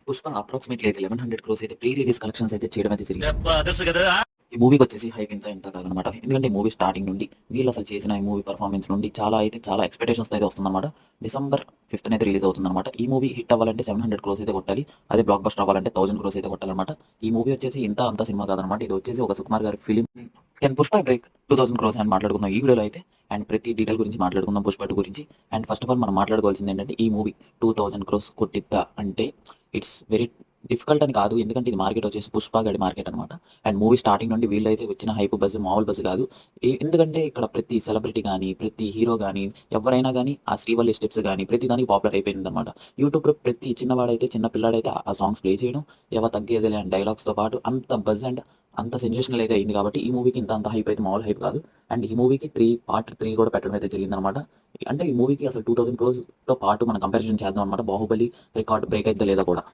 Pushpa approximately అయితే 1100 క్రోర్స్ అయితే pre release collections అయితే చేయడం అయితే జరిగింది. ఈ మూవీకి వచ్చేసి హైప్ ఎంత కాదనమాట. ఎందుకంటే మూవీ స్టార్టింగ్ నుండి వీళ్ళు అసలు చేసిన ఈ మూవీ పర్ఫార్మెన్స్ నుండి చాలా ఎక్స్పెక్టేషన్స్ అయితే వస్తుందన్నమాట. డిసెంబర్ 5th అయితే రిలీజ్ అవుతుందన్నమాట. ఈ మూవీ హిట్ అవ్వాలంటే 700 క్రోర్స్ అయితే కొట్టాలి. అదే బ్లాక్ బస్టర్ అవ్వాలంటే 1000 క్రోర్స్ అయితే కొట్టాలన్నమాట. ఈ మూవీ వచ్చేసి అంత సినిమా కాదనమాట. ఇది వచ్చేసి ఒక సుకుమార్ గారి film. Can Pushpa break 2000 crores అని మాట్లాడుకుందాం ఈ వీడియోలో అయితే. అండ్ ప్రతి డీటెయిల్ గురించి మాట్లాడుకుందాం పుష్ప 2 గురించి. అండ్ ఫస్ట్ ఆఫ్ ఆల్ మనం మాట్లాడుకోవాల్సింది ఏంటంటే ఈ మూవీ 2000 క్రోర్స్ కొట్టిద్దా అంటే ఇట్స్ వెరీ డిఫికల్ట్ అని కాదు. ఎందుకంటే ఇది మార్కెట్ వచ్చేసి పుష్ప గడి మార్కెట్ అనమాట. అండ్ మూవీ స్టార్టింగ్ నుండి వీళ్ళైతే వచ్చిన హైప్ బజ్ మామూలు బజ్ కాదు. ఎందుకంటే ఇక్కడ ప్రతి సెలబ్రిటీ కానీ ప్రతి హీరో కానీ ఎవరైనా కానీ ఆ శ్రీవల్లి స్టెప్స్ కానీ ప్రతి దానికి పాపులర్ అయిపోయింది అనమాట. యూట్యూబ్లో ప్రతి చిన్నవాడైతే చిన్న పిల్లాడైతే ఆ సాంగ్స్ ప్లే చేయడం ఎవ తగ్గేదిలే అండ్ డైలాగ్స్తో పాటు అంత బజ్ అండ్ అంత సెన్సేషనల్ అయితే అయింది కాబట్టి ఈ మూవీకి అంత హైప్ అయితే మామూలు హైప్ కాదు. అండ్ ఈ మూవీకి పార్ట్ 3 కూడా పెట్టడం అయితే జరిగింది అనమాట. అంటే ఈ మూవీకి అసలు 2000 క్రోర్స్తో పాటు మనం కంపారిజన్ చేద్దాం అనమాట. బాహుబలి రికార్డ్ బ్రేక్ అయితే లేదా కూడా.